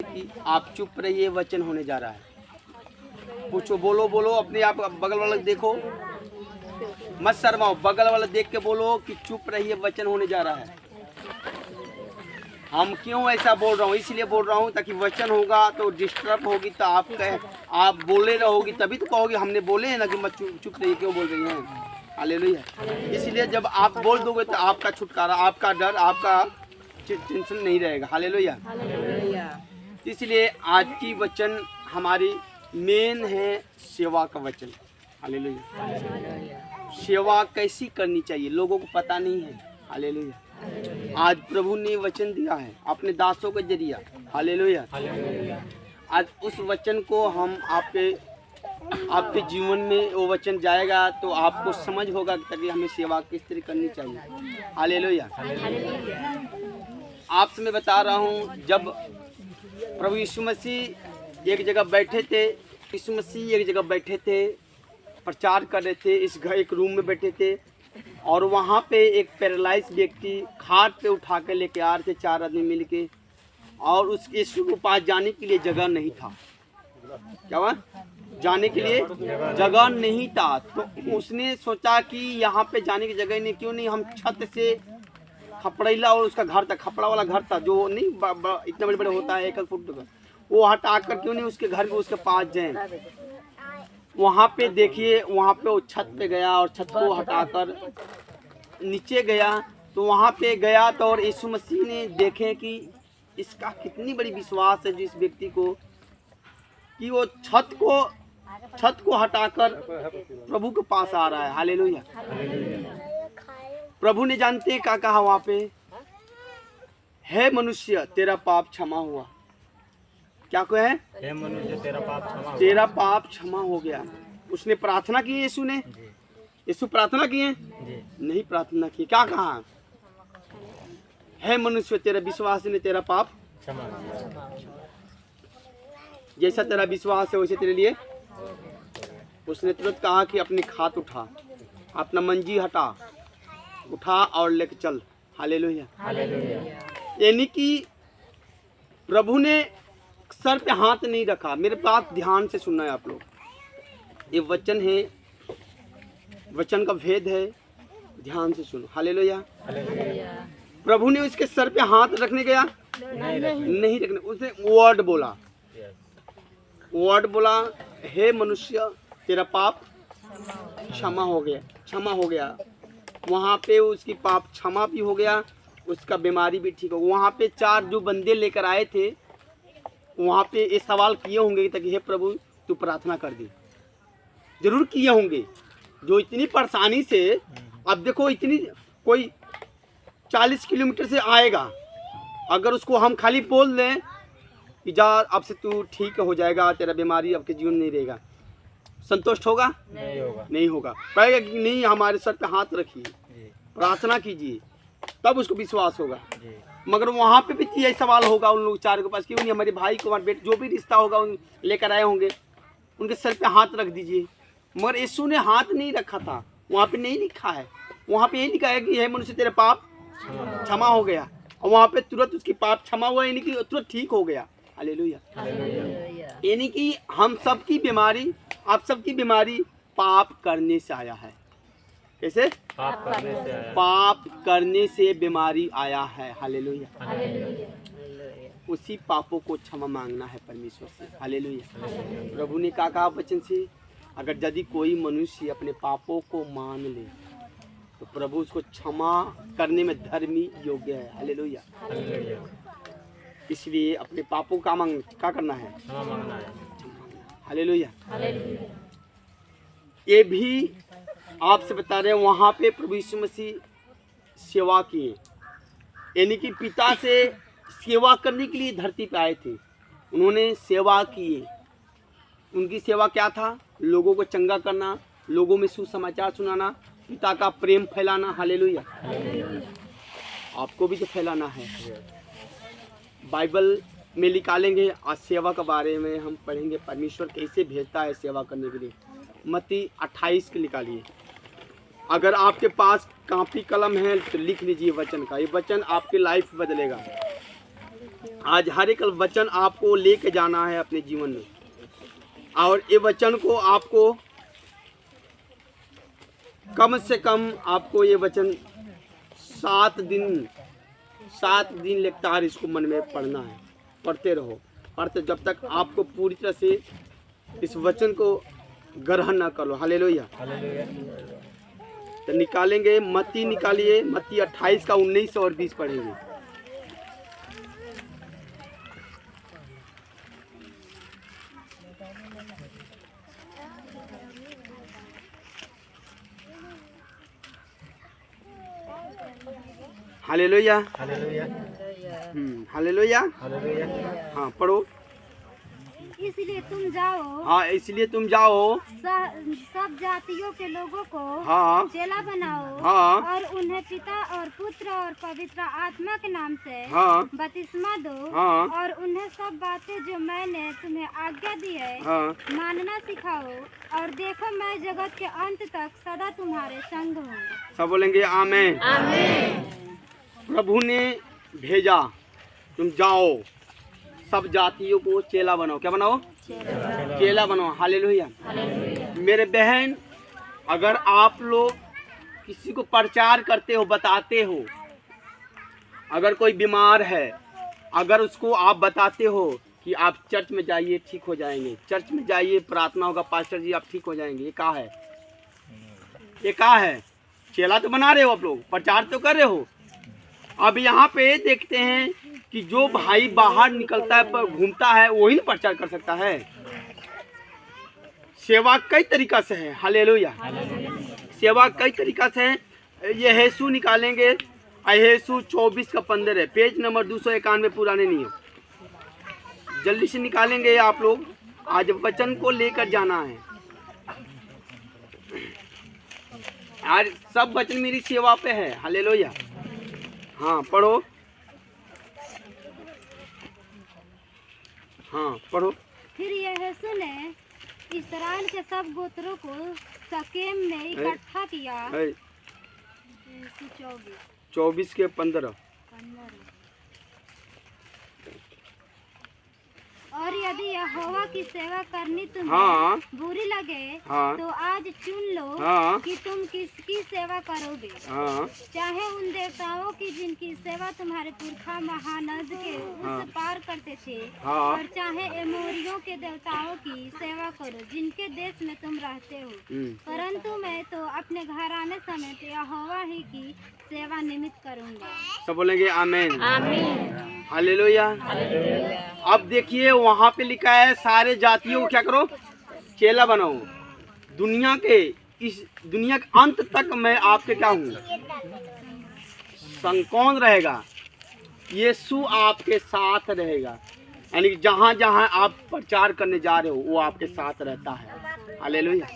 कि आप चुप रहिए, वचन होने जा रहा है। पूछो, बोलो बोलो, अपने आप बगल वाला देखो, मत शर्माओ, बगल वाला देख के बोलो कि चुप रहिए, वचन होने जा रहा है। हम क्यों ऐसा बोल रहा हूँ, इसलिए बोल रहा हूँ ताकि वचन होगा तो डिस्टर्ब होगी तो आप बोले रहोगी, तभी तो कहोगे हमने बोले हैं ना कि मत चुप रहिए, क्यों बोल रही हैं। हालेलुया। इसलिए जब आप बोल दोगे तो आपका छुटकारा, आपका डर, आपका टेंशन नहीं रहेगा। हालेलुया। इसलिए आज की वचन हमारी मेन है सेवा का वचन। हालेलुया। सेवा कैसी करनी चाहिए लोगों को पता नहीं है। हालेलुया। आज प्रभु ने वचन दिया है अपने दासों के जरिए। हालेलुया। आज उस वचन को हम आपके जीवन में वो वचन जाएगा तो आपको समझ होगा कि हमें सेवा किस तरह करनी चाहिए। हालेलुया। आपसे मैं बता रहा हूँ, जब प्रभु यीशु मसीह एक जगह बैठे थे, यीशु मसीह एक जगह बैठे थे, प्रचार कर रहे थे, इस घर एक रूम में बैठे थे और वहाँ पे एक पैरालाइज व्यक्ति खाट पे उठा के लेके आ रहे थे, 4 आदमी मिल के, और उस यीशु के पास जाने के लिए जगह नहीं था। क्या हुआ? जाने के लिए जगह नहीं था। तो उसने सोचा कि यहाँ पे जाने की जगह नहीं, क्यों नहीं हम छत से खपड़ैला, और उसका घर था, खपड़ा वाला घर था, जो नहीं इतना बड़े बड़े होता है 1 फुट का, वो हटा कर क्यों नहीं उसके घर में उसके पास जाए। वहाँ पे देखिए, वहाँ पे वो छत पे गया और छत को हटाकर नीचे गया। तो वहाँ पे गया तो और यीशु मसीह ने देखे कि इसका कितनी बड़ी विश्वास है जिस व्यक्ति को, कि वो छत को हटाकर प्रभु के पास आ रहा है। हालेलुया। प्रभु ने जानते क्या कहा वहाँ पे, हे मनुष्य तेरा पाप क्षमा हुआ। क्या कहे? हे मनुष्य तेरा पाप क्षमा हो गया। उसने प्रार्थना की, यीशु प्रार्थना किए? नहीं प्रार्थना की। क्या कहा? हे मनुष्य तेरा विश्वास ने तेरा पाप क्षमा, जैसा तेरा विश्वास है वैसे तेरे लिए। उसने तुरंत कहा कि अपनी खाट उठा, अपना मंजी हटा, उठा और लेके चल। हालेलुया। यानी कि प्रभु ने सर पे हाथ नहीं रखा। मेरे बात ध्यान से सुनना है आप लोग, ये वचन है, वचन का भेद है, ध्यान से सुनो। हालेलुया। प्रभु ने उसके सर पे हाथ रखने गया नहीं रखने, उसने वर्ड बोला, हे मनुष्य तेरा पाप क्षमा हो गया। वहाँ पे उसकी पाप क्षमा भी हो गया, उसका बीमारी भी ठीक हो। वहाँ पे 4 जो बंदे लेकर आए थे, वहाँ पे ये सवाल किए होंगे ताकि हे प्रभु तू प्रार्थना कर दे, जरूर किए होंगे। जो इतनी परेशानी से, अब देखो इतनी कोई 40 किलोमीटर से आएगा, अगर उसको हम खाली बोल दें कि जा अब से तू ठीक हो जाएगा, तेरा बीमारी आपके जीवन में नहीं रहेगा, संतुष्ट होगा? नहीं होगा। कहेगा कि नहीं, हमारे सर पे हाथ रखिए, प्रार्थना कीजिए, तब उसको विश्वास होगा। मगर वहाँ पे भी यही सवाल होगा उन लोग 4 के पास, क्यों नहीं हमारे भाई को, हमारे बेटे, जो भी रिश्ता होगा उन लेकर आए होंगे, उनके सर पे हाथ रख दीजिए। मगर यीशु ने हाथ नहीं रखा था, वहाँ पे नहीं लिखा है। वहाँ पे यही लिखा है कि हे मनुष्य तेरे पाप क्षमा हो गया, और वहाँ पे तुरंत उसकी पाप क्षमा हुआ, यानी कि तुरंत ठीक हो गया। हालेलुया। यानी कि हम सबकी बीमारी, आप सबकी बीमारी पाप करने से आया है। कैसे? पाप करने से बीमारी आया है। हालेलुया। उसी पापों को क्षमा मांगना है परमेश्वर से। हालेलुया। प्रभु ने क्या कहा वचन से, अगर यदि कोई मनुष्य अपने पापों को मान ले तो प्रभु उसको क्षमा करने में धर्मी योग्य है। हालेलुया। इसलिए अपने पापों का क्या करना है? क्षमा मांगना है। हालेलुया। ये भी आपसे बता रहे हैं, वहाँ पे प्रभु यीशु मसीह सेवा किए, यानी कि पिता से सेवा करने के लिए धरती पे आए थे। उन्होंने सेवा किए। उनकी सेवा क्या था? लोगों को चंगा करना, लोगों में सुसमाचार सुनाना, पिता का प्रेम फैलाना। हालेलुया। आपको भी तो फैलाना है। बाइबल में निकालेंगे, आज सेवा के बारे में हम पढ़ेंगे, परमेश्वर कैसे भेजता है सेवा करने के लिए। मत्ती 28 के निकालिए। अगर आपके पास कॉपी कलम है तो लिख लीजिए वचन का, ये वचन आपकी लाइफ बदलेगा। आज हर एक वचन आपको लेके जाना है अपने जीवन में, और ये वचन को आपको कम से कम आपको ये वचन 7 दिन लगातार इसको मन में पढ़ना है। पढ़ते रहो, पढ़ते जब तक आपको पूरी तरह से इस वचन को ग्रहण न कर लो। हालेलुया। तो निकालेंगे, मत्ती निकालिए, मत्ती 28 का 19 और 20 पढ़ेंगे। हालेलुया, हालेलुया, हाँ पढ़ो। इसलिए तुम जाओ, हाँ इसलिए तुम जाओ, सब जातियों के लोगों को हाँ चेला बनाओ, हाँ और उन्हें पिता और पुत्र और पवित्र आत्मा के नाम से हाँ बपतिस्मा दो, हाँ और उन्हें सब बातें जो मैंने तुम्हें आज्ञा दी है हाँ मानना सिखाओ, और देखो मैं जगत के अंत तक सदा तुम्हारे संग हूँ। सब बोलेंगे आमीन। प्रभु ने भेजा, तुम जाओ सब जातियों को चेला बनाओ। क्या बनाओ? चेला बनाओ। हालेलुया। मेरे बहन, अगर आप लोग किसी को प्रचार करते हो, बताते हो, अगर कोई बीमार है, अगर उसको आप बताते हो कि आप चर्च में जाइए ठीक हो जाएंगे, चर्च में जाइए प्रार्थना होगा पास्टर जी आप ठीक हो जाएंगे, ये क्या है? ये क्या है? चेला तो बना रहे हो आप लोग, प्रचार तो कर रहे हो। अब यहाँ पे देखते हैं कि जो भाई बाहर निकलता है पर घूमता है वही ना प्रचार कर सकता है। सेवा कई तरीका से है। हालेलुया। सेवा कई तरीका से है। ये यीशु निकालेंगे, यीशु 24 का 15 है, पेज नंबर 291 पुराने नियम। जल्दी से निकालेंगे आप लोग, आज वचन को लेकर जाना है। आज सब वचन मेरी सेवा पे है। हालेलुया। हाँ पढ़ो, हाँ पढ़ो। फिर यीशु ने इस्राएल के सब गोत्रों को शकेम में इकट्ठा किया। 24 के 15। और यदि यहोवा की सेवा करनी तुम्हें हाँ बुरी लगे, हाँ तो आज चुन लो हाँ कि तुम किसकी सेवा करोगे। हाँ चाहे उन देवताओं की जिनकी सेवा तुम्हारे पुरखा महानद के उस पार करते थे, हाँ और चाहे एमोरियों के देवताओं की सेवा करो जिनके देश में तुम रहते हो, परंतु मैं तो अपने घराने समेत यहोवा ही की सेवा निमित्त करूंगा। सब बोलेंगे आमीन। हालेलुया। अब देखिए वहाँ पे लिखा है सारे जातियों को क्या करो? चेला बनाओ। दुनिया के अंत तक मैं आपके क्या हूँ? संग कौन रहेगा? यीशु आपके साथ रहेगा। यानी जहाँ जहाँ आप प्रचार करने जा रहे हो वो आपके साथ रहता है। हालेलुया।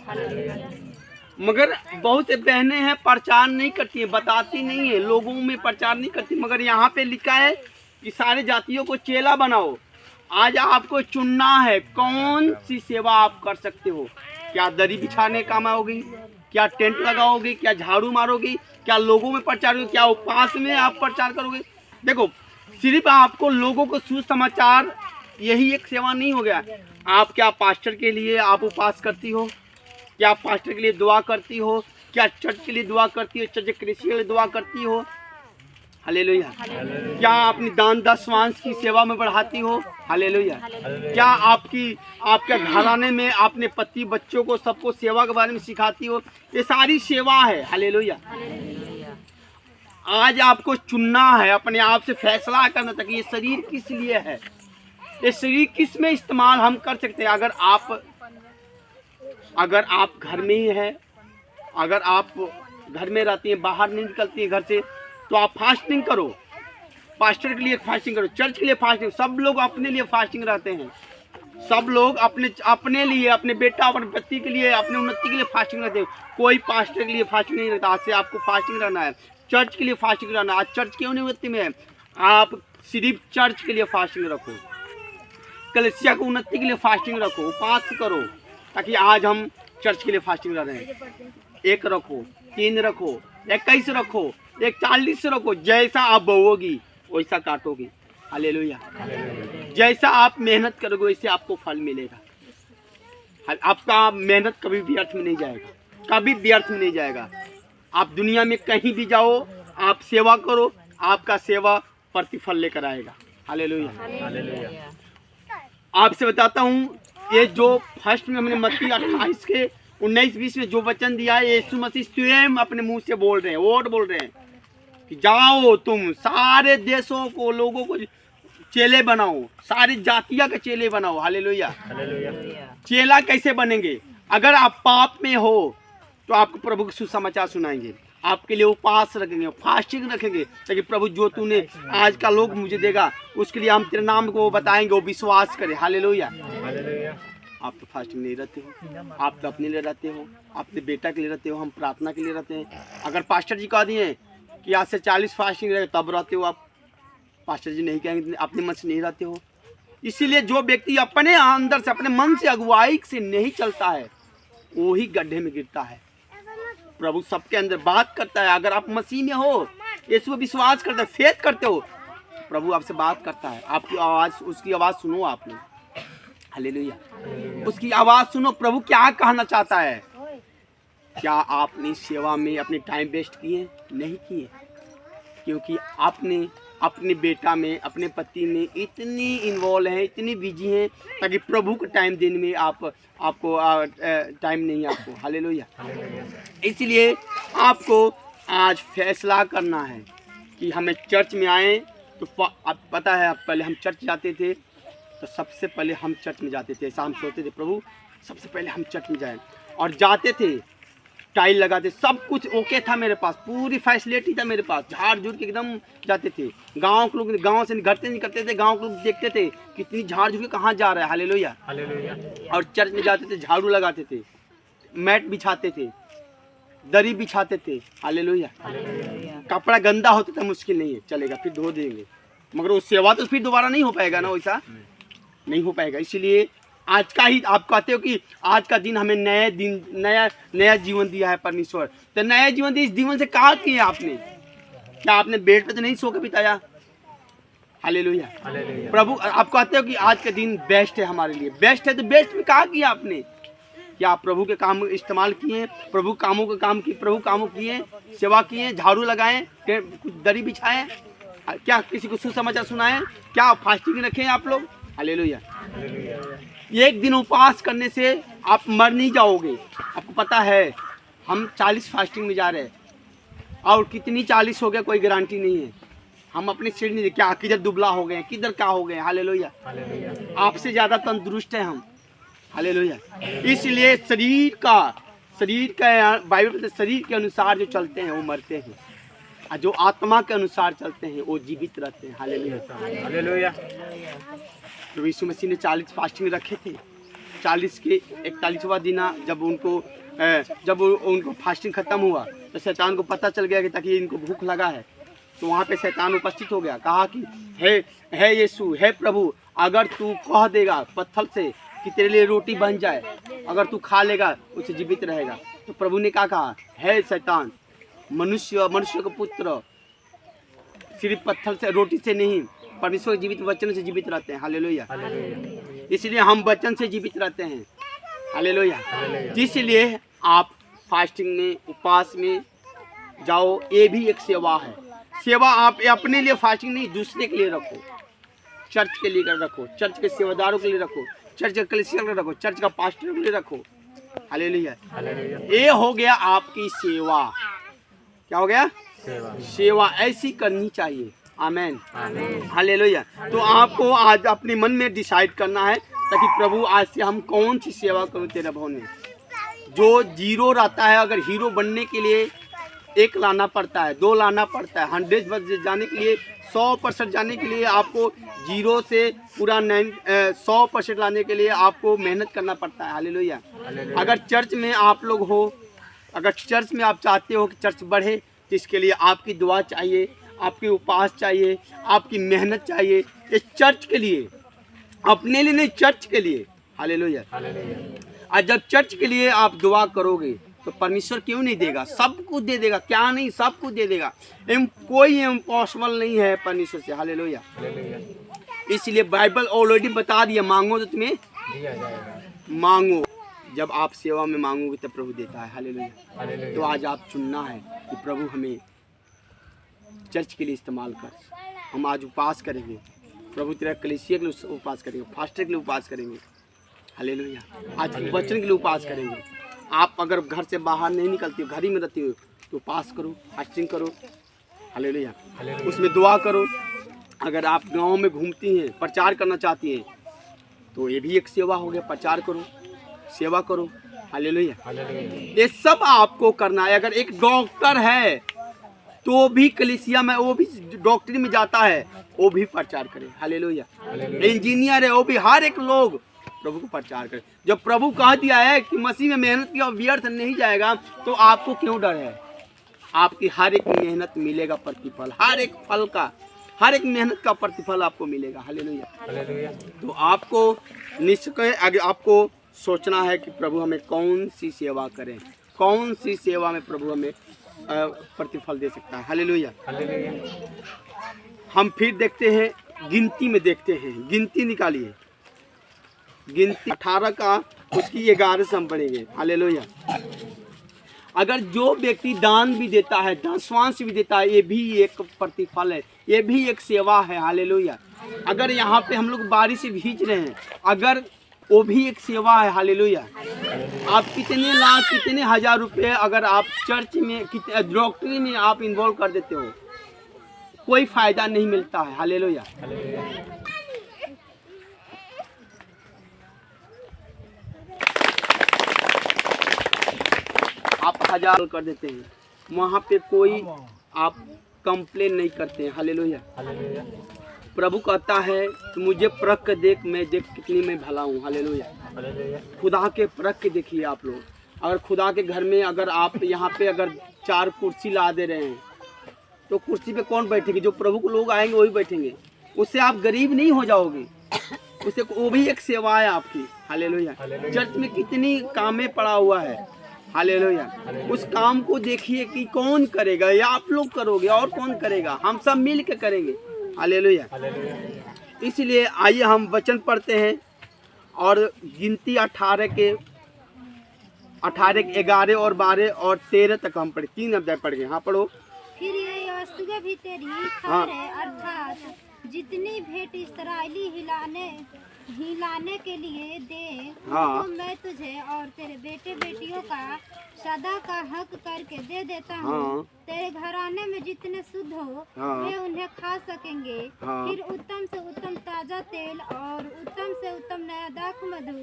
मगर बहुत से बहनें हैं प्रचार नहीं करती है, बताती नहीं है, लोगों में प्रचार नहीं करती। मगर यहाँ पे लिखा है कि सारे जातियों को चेला बनाओ। आज आपको चुनना है कौन सी सेवा आप कर सकते हो। क्या दरी बिछाने काम आओगी? क्या टेंट लगाओगे? क्या झाड़ू मारोगी? क्या लोगों में प्रचार करोगे? क्या उपवास में आप प्रचार करोगे? देखो, सिर्फ आपको लोगों को सुसमाचार यही एक सेवा नहीं हो गया। आप क्या पास्टर के लिए आप उपवास करती हो? क्या पास्टर के लिए दुआ करती हो? क्या चर्च के लिए दुआ करती हो? चर्च कृषि के लिए दुआ करती हो? हालेलुया। क्या अपनी दान दशवांश की सेवा में बढ़ाती हो? हालेलुया। क्या आपके घराने में अपने पति बच्चों को सबको सेवा के बारे में सिखाती हो? ये सारी सेवा है। हालेलुया। आज आपको चुनना है, अपने आप से फैसला करना था कि ये शरीर किस लिए है, ये शरीर किस में इस्तेमाल हम कर सकते हैं। अगर आप घर में ही है, अगर आप घर में रहती हैं, बाहर नहीं निकलती हैं घर से, तो आप फास्टिंग करो। पास्टर के लिए फास्टिंग करो, चर्च के लिए फास्टिंग। सब लोग अपने लिए फास्टिंग रहते हैं। सब लोग अपने लिए, अपने बेटा अपने पति के लिए, अपने उन्नति के लिए फास्टिंग रहते हैं। कोई पास्टर के लिए फास्टिंग नहीं रहता। आज से आपको फास्टिंग रहना है, चर्च के लिए फास्टिंग रहना है। आज चर्च क्यों नहीं उन्नति में है? आप सिर्फ चर्च के लिए फास्टिंग रखो, कलीसिया को उन्नति के लिए फास्टिंग रखो, उपवास करो, ताकि आज हम चर्च के लिए फास्टिंग रह रहे हैं। 1 रखो, 3 रखो, 21 रखो, 41 रखो। जैसा आप बोओगी वैसा काटोगी। हालेलुया। जैसा आप मेहनत करोगे वैसे आपको फल मिलेगा। आपका मेहनत कभी व्यर्थ में नहीं जाएगा, कभी व्यर्थ में नहीं जाएगा। आप दुनिया में कहीं भी जाओ, आप सेवा करो, आपका सेवा प्रतिफल लेकर आएगा। हालेलुया। आपसे बताता हूँ, ये जो फर्स्ट में हमने मत्ती 28 के 19-20 में जो वचन दिया है, यीशु मसीह स्वयं अपने मुंह से बोल रहे हैं, वर्ड बोल रहे हैं कि जाओ तुम सारे देशों को, लोगों को चेले बनाओ, सारी जातियों के चेले बनाओ। हालेलुया। चेला कैसे बनेंगे? अगर आप पाप में हो तो आपको प्रभु के सुसमाचार सुनाएंगे, आपके लिए उपवास रखेंगे, फास्टिंग रखेंगे, ताकि प्रभु जो तूने आज का लोग मुझे देगा उसके लिए हम तेरे नाम को बताएंगे, वो विश्वास करें। हालेलुया। आप तो फास्टिंग नहीं रहते हो, आप तो अपने लिए रहते हो, अपने बेटा के लिए रहते हो, हम प्रार्थना के लिए रहते हैं। अगर पास्टर जी कह दिए कि आज से 40 फास्टिंग रहे तब रहते हो आप, पास्टर जी नहीं कहेंगे, अपने मन से नहीं रहते हो। इसीलिए जो व्यक्ति अपने अंदर से, अपने मन से, अगुवाई से नहीं चलता है, वो ही गड्ढे में गिरता है। प्रभु सबके अंदर बात करता है। अगर आप मसीह में हो, यीशु पर विश्वास करते हो, फेथ करते हो, प्रभु आपसे बात करता है। आपकी आवाज़, उसकी आवाज़ सुनो आपने। हालेलुया। उसकी आवाज़ सुनो, प्रभु क्या कहना चाहता है। क्या आपने सेवा में अपने टाइम वेस्ट किए? नहीं किए, क्योंकि आपने अपने बेटा में, अपने पति में इतनी इन्वॉल्व हैं, इतनी बिजी हैं, ताकि प्रभु को टाइम देने में आपको टाइम नहीं है आपको। हालेलुया। इसलिए आपको आज फैसला करना है कि हमें चर्च में आए। तो आप पता है, आप पहले हम चर्च जाते थे तो सबसे पहले हम चर्च में जाते थे, ऐसा हम सोचते थे, प्रभु सबसे पहले हम चर्च में जाएं। और जाते थे, टाइल लगाते, सब कुछ ओके था मेरे पास, पूरी फैसिलिटी था मेरे पास, झाड़ झूड़ के एकदम जाते थे। गांव के लोग, गांव से घर से निकलते थे, गांव के लोग देखते थे कितनी झाड़ झूड़ के कहाँ जा रहा है। हालेलुया। और चर्च में जाते थे, झाड़ू लगाते थे, मैट बिछाते थे, दरी बिछाते थे। हालेलुया। कपड़ा गंदा होता था, मुश्किल नहीं है, चलेगा, फिर धो देंगे, मगर वो सेवा तो फिर दोबारा नहीं हो पाएगा ना, वैसा नहीं हो पाएगा। इसीलिए आज का ही आप कहते हो कि आज का दिन हमें नए दिन, नया जीवन दिया है परमेश्वर। तो नया जीवन दिया, इस जीवन से कहा किया आपने? क्या आपने बेड पे तो नहीं सो के बिताया? हालेलुया। प्रभु आप कहते हो कि आज का दिन बेस्ट है हमारे लिए, बेस्ट है, तो बेस्ट में कहा किया आपने? क्या आप प्रभु के काम इस्तेमाल किए? प्रभु कामों के काम किए, प्रभु कामों किए, सेवा किए, झाड़ू लगाएं, कुछ दरी बिछाएं, क्या किसी को सुसमाचार सुनाएं, क्या फास्टिंग रखें आप लोग? हालेलुया। एक दिन उपवास करने से आप मर नहीं जाओगे। आपको पता है हम 40 फास्टिंग में जा रहे हैं, और कितनी 40 हो गया कोई गारंटी नहीं है। हम अपने शरीर नहीं, क्या किधर दुबला हो गए, किधर क्या हो गए। हालेलुया। आपसे ज़्यादा तंदुरुस्त है हम। हालेलुया। इसलिए शरीर का बाइबल में शरीर के अनुसार जो चलते हैं वो मरते हैं, और जो आत्मा के अनुसार चलते हैं वो जीवित रहते हैं। हालेलुया। प्रभु यीशु मसीह ने 40 फास्टिंग रखे थे। 40 के 41वां दिन जब उनको फास्टिंग खत्म हुआ तो शैतान को पता चल गया कि ताकि इनको भूख लगा है, तो वहाँ पे शैतान उपस्थित हो गया। कहा कि हे यीशु, हे प्रभु, अगर तू कह देगा पत्थर से कि तेरे लिए रोटी बन जाए, अगर तू खा लेगा उसे जीवित रहेगा। तो प्रभु ने क्या कहा? हे शैतान, मनुष्य का पुत्र सिर्फ पत्थर से, रोटी से नहीं, परमेश्वर जीवित वचन से जीवित रहते हैं। हालेलुया। इसलिए हम वचन से जीवित रहते हैं। हालेलुया। इसलिए आप फास्टिंग में, उपवास में जाओ, ये भी एक सेवा है। सेवा आप अपने लिए फास्टिंग नहीं, दूसरे के लिए रखो, चर्च के लिए रखो, चर्च के सेवादारों के लिए रखो, चर्च का कलीसिया के लिए रखो, चर्च का पास्टर के लिए रखो। हालेलुया। ये हो गया आपकी सेवा। क्या हो गया? सेवा ऐसी करनी चाहिए। आमेन। हालेलुया। तो आपको आज अपने मन में डिसाइड करना है, ताकि प्रभु आज से हम कौन सी सेवा करूं तेरे भवन में। जो जीरो रहता है, अगर हीरो बनने के लिए 1 लाना पड़ता है, 2 लाना पड़ता है, 100% जाने के लिए, 100% जाने के लिए आपको जीरो से पूरा 100% लाने के लिए आपको मेहनत करना पड़ता है। हालेलुया। अगर चर्च में आप लोग हो, अगर चर्च में आप चाहते हो कि चर्च बढ़े, तो इसके लिए आपकी दुआ चाहिए, आपकी उपवास चाहिए, आपकी मेहनत चाहिए। इस चर्च के लिए, अपने लिए नहीं, चर्च के लिए। हालेलुया। और जब चर्च के लिए आप दुआ करोगे तो परमेश्वर क्यों नहीं देगा? सब कुछ दे देगा। क्या नहीं, सब कुछ दे देगा। कोई इम्पॉसिबल नहीं है परमेश्वर से। हालेलुया। इसलिए बाइबल ऑलरेडी बता दिया, मांगो तो तुम्हें दिया जाएगा। मांगो। जब आप सेवा में मांगोगे तब प्रभु देता है। हालेलुया। तो आज आप चुनना है कि प्रभु हमें चर्च के लिए इस्तेमाल कर। हम आज उपवास करेंगे, प्रभु तेरा कलीसिया के लिए उपवास करेंगे, फास्टर के लिए उपवास करेंगे। हालेलुया। आज वचन के लिए उपवास करेंगे। आप अगर घर से बाहर नहीं निकलते हो, घर ही में रहते हो, तो उपवास करो, फास्टिंग करो। हालेलुया। उसमें दुआ करो। अगर आप गांव में घूमती हैं, प्रचार करना चाहती हैं, तो ये भी एक सेवा हो गया। प्रचार करो, सेवा करो। हालेलुया। ये सब आपको करना है। अगर एक डॉक्टर है तो भी कलीसिया में, वो भी डॉक्टरी में जाता है, वो भी प्रचार करे। हालेलुया। इंजीनियर है, वो भी, हर एक लोग प्रभु को प्रचार करे। जब प्रभु कह दिया है कि मसीह में मेहनत किया व्यर्थ नहीं जाएगा, तो आपको क्यों डर है? आपकी हर एक मेहनत मिलेगा प्रतिफल, हर एक फल का, हर एक मेहनत का प्रतिफल आपको मिलेगा। हालेलुया। तो आपको निश्चय आगे आपको सोचना है कि प्रभु हमें कौन सी सेवा करें, कौन सी सेवा में प्रभु हमें प्रतिफल दे सकता है। हालेलुया। हम फिर देखते हैं, गिनती में देखते हैं। गिनती निकालिए, गिनती 18 का उसकी 11 से हम पढ़ेंगे। हालेलुया। अगर जो व्यक्ति दान भी देता है, दशवांश भी देता है, ये भी एक प्रतिफल है, ये भी एक सेवा है। हालेलुया। अगर यहाँ पे हम लोग बारिश से भीज रहे हैं, अगर वो भी एक सेवा है। हालेलुया। आप कितने लाख, कितने हजार रुपए अगर आप चर्च में, डॉक्टरी में आप इन्वॉल्व कर देते हो, कोई फायदा नहीं मिलता है। हालेलुया। आप 1000 कर देते हैं, वहाँ पे कोई आप कंप्लेन नहीं करते हैं। हालेलुया। प्रभु कहता है कि मुझे परख के देख, मैं देख कितनी मैं भला हूँ। हालेलुया। खुदा के परख के देखिए आप लोग। अगर खुदा के घर में अगर आप यहाँ पे अगर 4 कुर्सी ला दे रहे हैं, तो कुर्सी पे कौन बैठेंगे? जो प्रभु को लोग आएंगे वही बैठेंगे। उससे आप गरीब नहीं हो जाओगे, उससे वो भी एक सेवा है आपकी। हालेलुया। चर्च में कितनी कामें पड़ा हुआ है। हालेलुया। उस काम को देखिए कि कौन करेगा, या आप लोग करोगे और कौन करेगा? हम सब मिल के करेंगे। हालेलुया। इसलिए आइए हम वचन पढ़ते हैं और गिनती 18 के 11 और 12 और 13 तक हम पढ़े, 3 अध्याय पढ़ गए। हाँ पढ़ो। फिर ये वस्तुएं भी तेरी ठहरे, अर्थात जितनी भेंट इस्राएली हिलाने के लिए दे, हाँ। तो मैं तुझे और तेरे बेटे बेटियों का सदा का हक करके दे देता हूँ। हाँ। तेरे घराने में जितने शुद्ध हो, हाँ। वे उन्हें खा सकेंगे। हाँ। फिर उत्तम से उत्तम ताजा तेल और उत्तम से उत्तम नया दाख मधु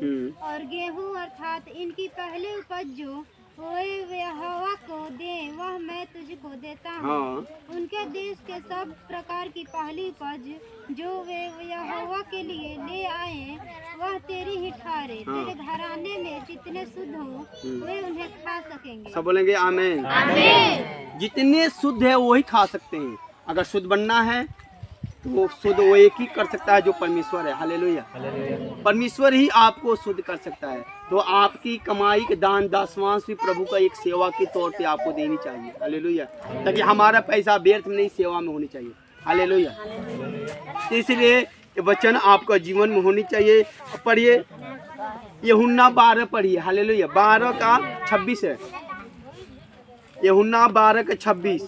और गेहूं, अर्थात इनकी पहली उपज जो वे यहोवा को दे, वह मैं तुझको देता हूँ। हाँ। उनके देश के सब प्रकार की पहली उपज जो वे यहोवा के लिए ले आए, वह तेरी ही ठहरे। हाँ। तेरे घराने में जितने शुद्ध हो, वे उन्हें खा सकेंगे। सब बोलेंगे आमीन। आमीन। जितने शुद्ध है वही खा सकते हैं। अगर शुद्ध बनना है तो वो शुद्ध वो एक ही कर सकता है जो परमेश्वर है। हालेलुया। परमेश्वर ही आपको शुद्ध कर सकता है। तो आपकी कमाई के दान दशवांश भी प्रभु का एक सेवा के तौर पे आपको देनी चाहिए। हालेलुया। ताकि हमारा पैसा व्यर्थ में नहीं, सेवा में होनी चाहिए। हालेलुया। इसलिए ये वचन आपका जीवन में होनी चाहिए। पढ़िए यूहन्ना 12 पढ़िए। हालेलुया। 12 का 26 है। यूहन्ना 12 का 26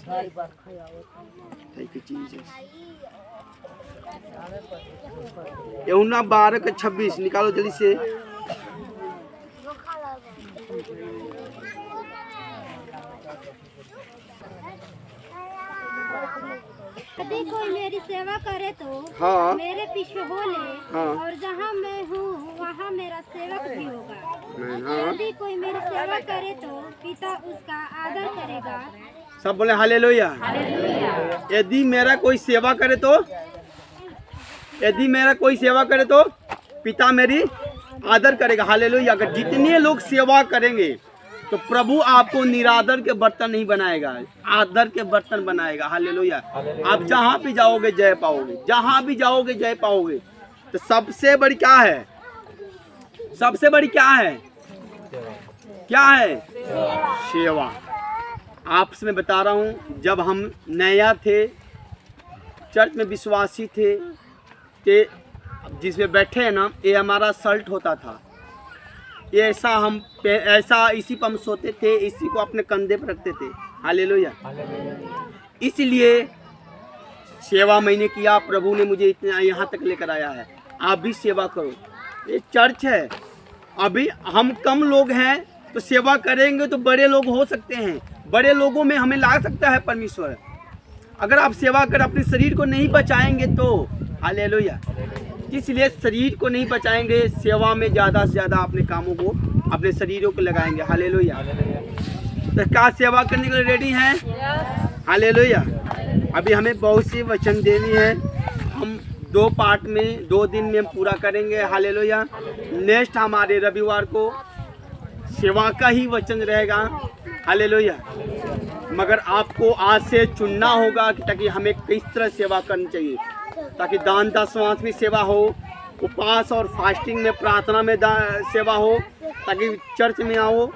चीज है। यूहन्ना 12 का 26 निकालो जल्दी से। यदि कोई मेरी सेवा करे तो हाँ। मेरे पीछे हो ले, हाँ। और जहाँ मैं हूँ वहाँ मेरा सेवक भी होगा। हाँ। यदि कोई मेरी सेवा करे तो पिता उसका आदर करेगा। सब बोले हालेलुया। यदि मेरा कोई सेवा करे तो, यदि मेरा कोई सेवा करे तो पिता मेरी आदर करेगा। हालेलुया। अगर जितने लोग सेवा करेंगे तो प्रभु आपको निरादर के बर्तन नहीं बनाएगा, आदर के बर्तन बनाएगा। हालेलुया। आप जहाँ भी जाओगे जय पाओगे, जहाँ भी जाओगे जय पाओगे। तो सबसे बड़ी क्या है? सबसे बड़ी क्या है? क्या है? सेवा। आपसे मैं बता रहा हूँ, जब हम नया थे, चर्च में विश्वासी थे, कि जिसमें बैठे हैं ना, ये हमारा शर्ट होता था। ये ऐसा इसी पर हम सोते थे, इसी को अपने कंधे पर रखते थे। हालेलुया। इसलिए सेवा मैंने किया, प्रभु ने मुझे इतना यहाँ तक लेकर आया है। आप भी सेवा करो। ये चर्च है, अभी हम कम लोग हैं तो सेवा करेंगे तो बड़े लोग हो सकते हैं, बड़े लोगों में हमें ला सकता है परमेश्वर। अगर आप सेवा कर अपने शरीर को नहीं बचाएंगे तो हालेलुया। इसलिए शरीर को नहीं बचाएंगे, सेवा में ज़्यादा से ज़्यादा अपने कामों को, अपने शरीरों को लगाएंगे। हालेलुया। तो क्या सेवा करने के लिए रेडी हैं? हालेलुया। अभी हमें बहुत सी वचन देनी है, हम 2 पार्ट में 2 दिन में हम पूरा करेंगे। हालेलुया। नेक्स्ट हमारे रविवार को सेवा का ही वचन रहेगा। हालेलुया। मगर आपको आज से चुनना होगा कि ताकि हमें किस तरह सेवा करनी चाहिए, ताकि दान दशमांश में सेवा हो, उपवास और फास्टिंग में, प्रार्थना में सेवा हो, ताकि चर्च में आओ,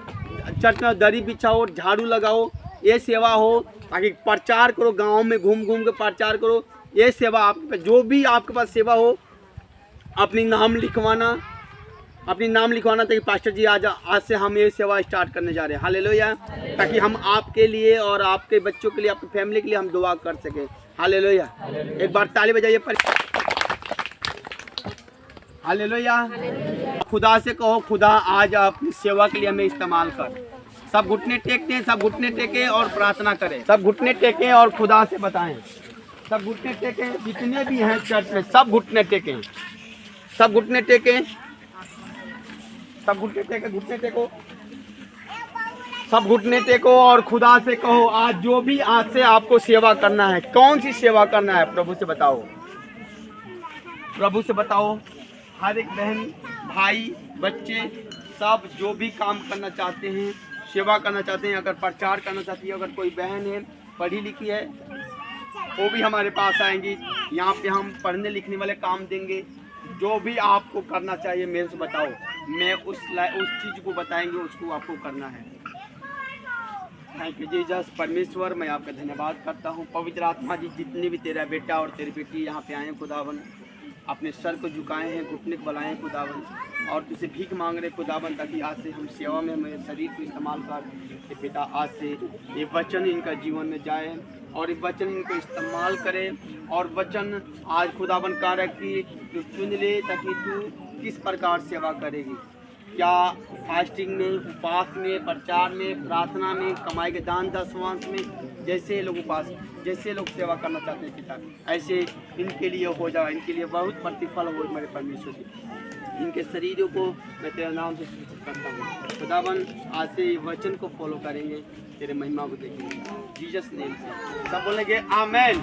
चर्च में दरी बिछाओ, झाड़ू लगाओ, ये सेवा हो, ताकि प्रचार करो, गांव में घूम घूम के प्रचार करो, ये सेवा आपके पास, जो भी आपके पास सेवा हो, अपनी नाम लिखवाना ताकि पास्टर जी आज से हम ये सेवा स्टार्ट करने जा रहे हैं। हालेलुया। ताकि हम आपके लिए और आपके बच्चों के लिए, आपकी फैमिली के लिए हम दुआ कर सकें। हालेलुया। एक बार ताली बजाइए। हालेलुया। खुदा से कहो, खुदा आज अपनी सेवा के लिए हमें इस्तेमाल कर। सब घुटने टेकते हैं, सब घुटने टेके और प्रार्थना करें। सब घुटने टेकें और खुदा से बताएं। सब घुटने टेकें, जितने भी हैं चर्च में सब घुटने टेकें, सब घुटने टेकें, सब घुटने टेके, घुटने टेको, सब घुटने टेको और खुदा से कहो आज जो भी आज से आपको सेवा करना है, कौन सी सेवा करना है प्रभु से बताओ। प्रभु से बताओ। हर एक बहन, भाई, बच्चे सब जो भी काम करना चाहते हैं, सेवा करना चाहते हैं, अगर प्रचार करना चाहती है, अगर कोई बहन है पढ़ी लिखी है वो भी हमारे पास आएंगी। यहाँ पे हम पढ़ने लिखने वाले काम देंगे। जो भी आपको करना चाहिए मेरे से बताओ, मैं उस चीज़ को बताएंगे, उसको आपको करना है। Thank you Jesus. परमेश्वर मैं आपका धन्यवाद करता हूँ। पवित्र आत्मा जी, जितने भी तेरा बेटा और तेरी बेटी यहाँ पे आए हैं खुदावन, अपने सर को झुकाए हैं, घुटने को बनाए हैं खुदावन, और तुझसे भीख मांग रहे खुदावन, ताकि आज से हम सेवा में मेरे शरीर को इस्तेमाल कर ये पिता, आज से ये वचन इनका जीवन में जाए और ये वचन इनको इस्तेमाल करे। और वचन आज खुदावन कार्य की तू चुन ले, ताकि तू किस प्रकार सेवा करेगी, क्या फास्टिंग में, उपवास में, प्रचार में, प्रार्थना में, कमाई के दान दशमांश में, जैसे लोग उपवास, जैसे लोग सेवा करना चाहते हैं पिता, ऐसे इनके लिए हो जाए, इनके लिए बहुत प्रतिफल हो मेरे परमेश्वर जी। इनके शरीरों को मैं तेरे नाम से सूचित करता हूँ खुदावन, आज से वचन को फॉलो करेंगे, तेरे महिमा को देखेंगे जीसस नेम से। सब बोलेंगे आमेन।